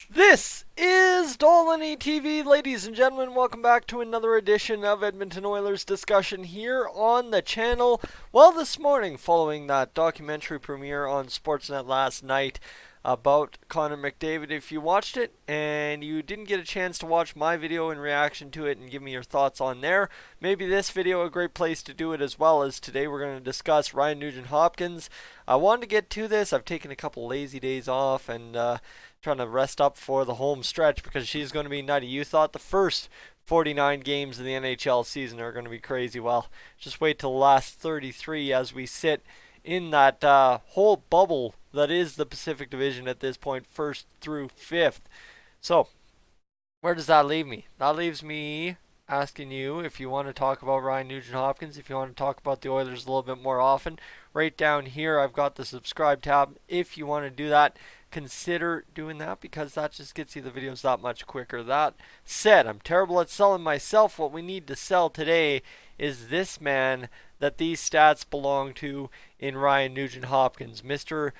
This is Dolynny TV, ladies and gentlemen. Welcome back to another edition of Edmonton Oilers discussion here on the channel. Well, this morning, following that documentary premiere on Sportsnet last night about Connor McDavid, if you watched it and you didn't get a chance to watch my video in reaction to it and give me your thoughts on there, maybe this video a great place to do it, as well as today we're going to discuss Ryan Nugent-Hopkins. I wanted to get to this. I've taken a couple lazy days off and trying to rest up for the home stretch because she's going to be nutty. You thought the first 49 games of the NHL season are going to be crazy. Well, just wait till the last 33 as we sit in that whole bubble that is the Pacific Division at this point, first through fifth. So, where does that leave me? That leaves me asking you if you want to talk about Ryan Nugent-Hopkins, if you want to talk about the Oilers a little bit more often. Right down here, I've got the subscribe tab. If you want to do that, consider doing that because that just gets you the videos that much quicker. That said, I'm terrible at selling myself. What we need to sell today is this man that these stats belong to in Ryan Nugent-Hopkins, Mr.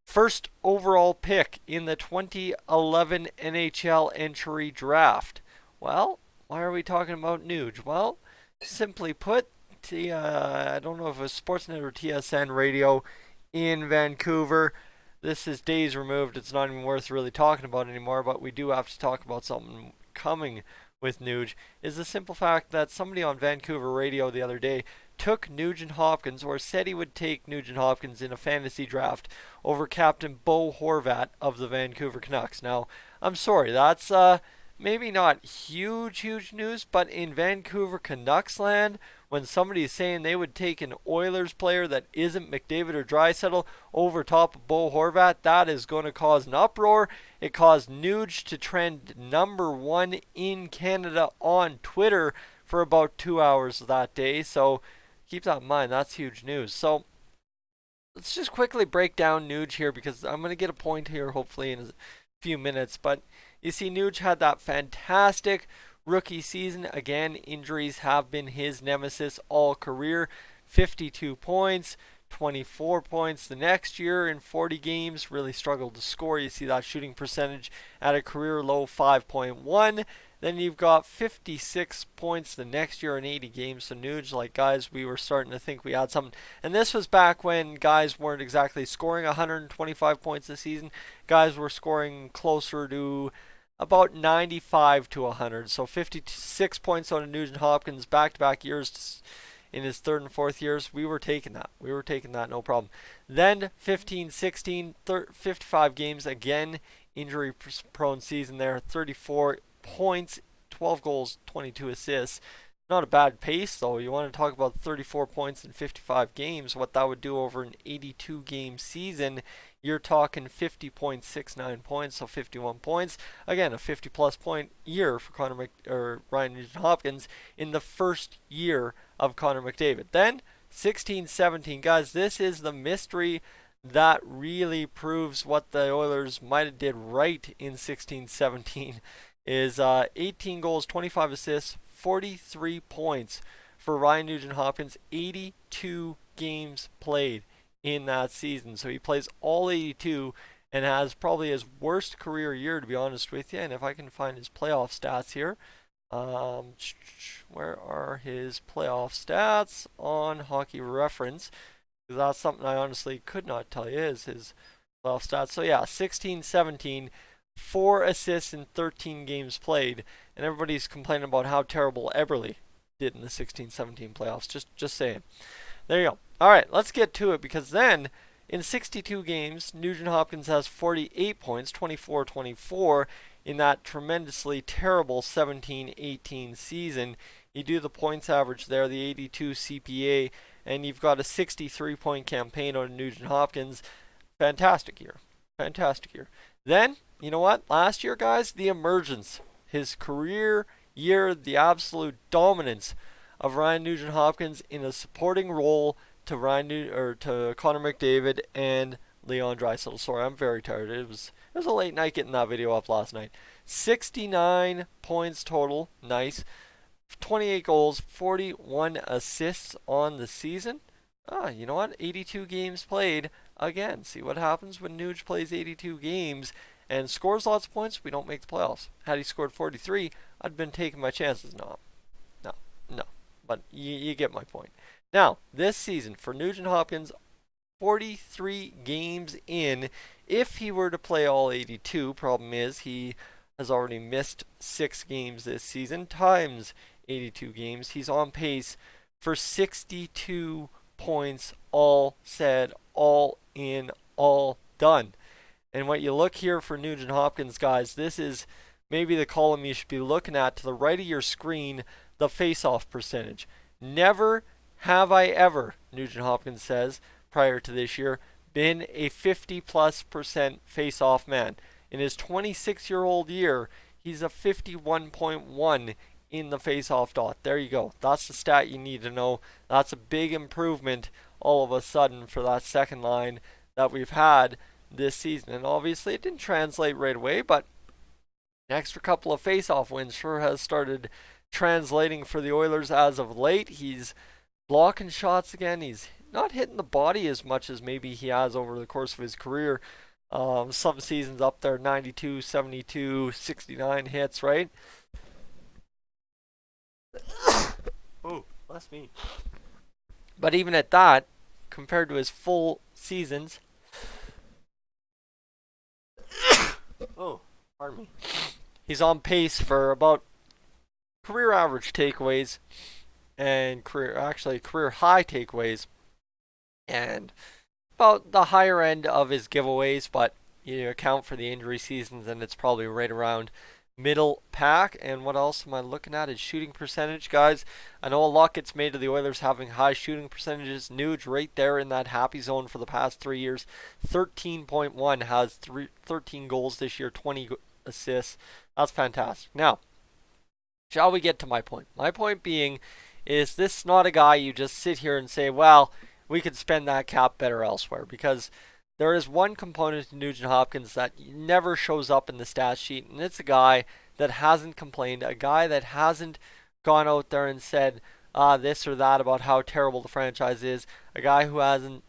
First overall pick in the 2011 NHL entry draft. Well, why are we talking about Nuge? Well, simply put, I don't know if it was Sportsnet or TSN radio in Vancouver. This is days removed. It's not even worth really talking about anymore, but we do have to talk about something coming with Nuge. Is the simple fact that somebody on Vancouver radio the other day took Nugent-Hopkins, or said he would take Nugent-Hopkins in a fantasy draft over Captain Bo Horvat of the Vancouver Canucks. Now, I'm sorry, that's maybe not huge news, but in Vancouver Canucks land, when somebody is saying they would take an Oilers player that isn't McDavid or Draisaitl over top of Bo Horvat, that is going to cause an uproar. It caused Nuge to trend #1 in Canada on Twitter for about 2 hours that day. So keep that in mind. That's huge news. So let's just quickly break down Nuge here because I'm going to get a point here hopefully in a few minutes. But you see, Nuge had that fantastic rookie season. Again, injuries have been his nemesis all career. 52 points, 24 points the next year in 40 games. Really struggled to score. You see that shooting percentage at a career low 5.1. Then you've got 56 points the next year in 80 games. So Nuge, like, guys, we were starting to think we had something. And this was back when guys weren't exactly scoring 125 points a season. Guys were scoring closer to about 95 to 100. So 56 points out of Nugent-Hopkins back-to-back years in his third and fourth years. We were taking that. We were taking that, no problem. Then 15, 16, 55 games. Again, injury-prone season there. 34 points, 12 goals, 22 assists. Not a bad pace, though. You want to talk about 34 points in 55 games, what that would do over an 82 game season. You're talking 50.69 points, so 51 points. Again, a 50 plus point year for Ryan Nugent-Hopkins in the first year of Connor McDavid. Then 16-17, guys, this is the mystery that really proves what the Oilers might have did right in 16-17 is 18 goals, 25 assists, 43 points for Ryan Nugent-Hopkins, 82 games played in that season. So he plays all 82 and has probably his worst career year, to be honest with you. And if I can find his playoff stats here, where are his playoff stats on Hockey Reference? Because that's something I honestly could not tell you is his playoff stats. So yeah, 16-17, 4 assists in 13 games played, and everybody's complaining about how terrible Eberle did in the 16-17 playoffs. Just saying. There you go. All right, let's get to it because then in 62 games, Nugent-Hopkins has 48 points, 24-24 in that tremendously terrible 17-18 season. You do the points average there, the 82 CPA, and you've got a 63-point campaign on Nugent-Hopkins. Fantastic year. Fantastic year. Then, you know what? Last year, guys, the emergence. His career year, the absolute dominance of Ryan Nugent-Hopkins in a supporting role to Connor McDavid and Leon Draisaitl. Sorry, I'm very tired. It was a late night getting that video up last night. 69 points total. Nice. 28 goals, 41 assists on the season. You know what? 82 games played. Again, see what happens when Nuge plays 82 games and scores lots of points, we don't make the playoffs. Had he scored 43, I'd been taking my chances. No, no, no. But you get my point. Now, this season for Nugent-Hopkins, 43 games in. If he were to play all 82, problem is he has already missed 6 games this season times 82 games. He's on pace for 62 points, all said, all in, all done. And what you look here for Nugent-Hopkins, guys, this is maybe the column you should be looking at to the right of your screen, the face-off percentage. Never have I ever, Nugent-Hopkins says, prior to this year, been a 50+% face-off man. In his 26-year-old year, he's a 51.1 in the face-off dot. There you go. That's the stat you need to know. That's a big improvement all of a sudden for that second line that we've had this season. And obviously it didn't translate right away, but an extra couple of face-off wins sure has started translating for the Oilers as of late. He's blocking shots again. He's not hitting the body as much as maybe he has over the course of his career. Some seasons up there, 92, 72, 69 hits, right? Oh, bless me. But even at that, compared to his full seasons, oh, pardon me, he's on pace for about career average takeaways and career high takeaways, and about the higher end of his giveaways, but you account for the injury seasons and it's probably right around middle pack. And what else am I looking at? His shooting percentage, guys. I know a lot gets made of the Oilers having high shooting percentages. Nuge right there in that happy zone for the past 3 years. 13.1, has 13 goals this year, 20 assists. That's fantastic. Now, shall we get to my point? My point being, is this not a guy you just sit here and say, well, we could spend that cap better elsewhere? Because there is one component to Nugent-Hopkins that never shows up in the stat sheet, and it's a guy that hasn't complained, a guy that hasn't gone out there and said this or that about how terrible the franchise is, a guy who hasn't.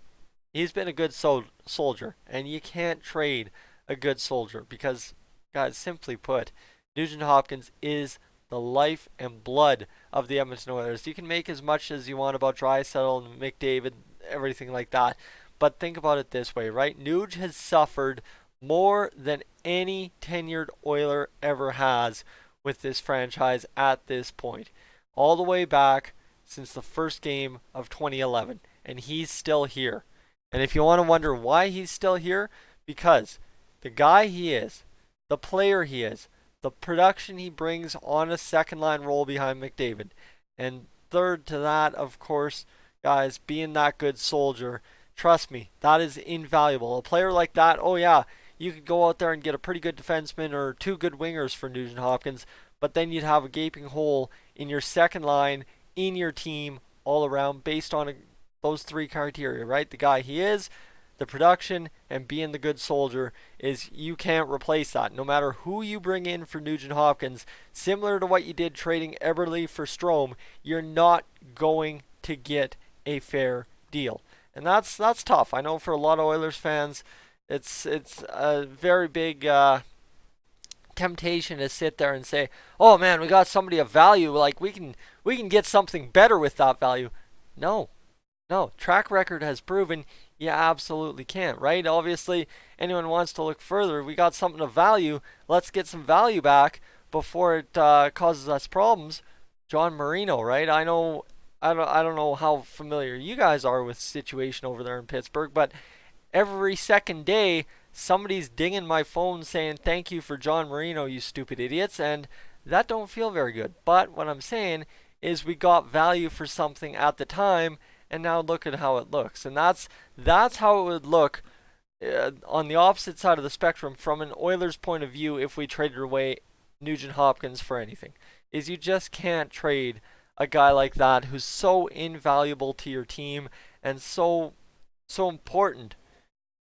He's been a good soldier, and you can't trade a good soldier because, guys, simply put, Nugent-Hopkins is the life and blood of the Edmonton Oilers. You can make as much as you want about Draisaitl and McDavid, everything like that, but think about it this way, right? Nuge has suffered more than any tenured Oiler ever has with this franchise at this point. All the way back since the first game of 2011. And he's still here. And if you want to wonder why he's still here, because the guy he is, the player he is, the production he brings on a second line role behind McDavid. And third to that, of course, guys, being that good soldier. Trust me, that is invaluable. A player like that, oh yeah, you could go out there and get a pretty good defenseman or 2 good wingers for Nugent-Hopkins, but then you'd have a gaping hole in your second line, in your team, all around, based on those 3 criteria, right? The guy he is, the production, and being the good soldier. Is you can't replace that. No matter who you bring in for Nugent-Hopkins, similar to what you did trading Eberle for Strome, you're not going to get a fair deal. And that's tough. I know for a lot of Oilers fans, it's a very big temptation to sit there and say, "Oh man, we got somebody of value. Like we can get something better with that value." No, track record has proven you absolutely can't. Right? Obviously, anyone wants to look further. We got something of value. Let's get some value back before it causes us problems. John Marino, right? I don't know how familiar you guys are with the situation over there in Pittsburgh, but every second day somebody's dinging my phone saying thank you for John Marino, you stupid idiots, and that don't feel very good. But what I'm saying is we got value for something at the time, and now look at how it looks. And that's how it would look on the opposite side of the spectrum from an Oilers point of view if we traded away Nugent-Hopkins for anything. Is you just can't trade a guy like that who's so invaluable to your team and so important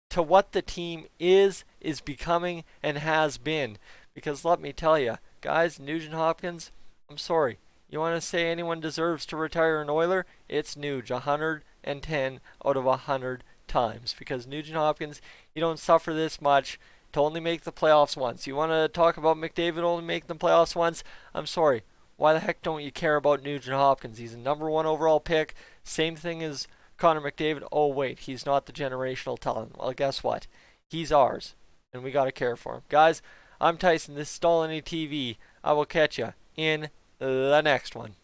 to what the team is becoming and has been. Because let me tell you, guys, Nugent-Hopkins, I'm sorry. You want to say anyone deserves to retire an Oiler? It's Nuge, 110 out of 100 times. Because Nugent-Hopkins, you don't suffer this much. to only make the playoffs once. You want to talk about McDavid only making the playoffs once? I'm sorry. Why the heck don't you care about Nugent-Hopkins? He's a number 1 overall pick. Same thing as Connor McDavid. Oh, wait, he's not the generational talent. Well, guess what? He's ours, and we got to care for him. Guys, I'm Tyson. This is Dolynny TV. I will catch you in the next one.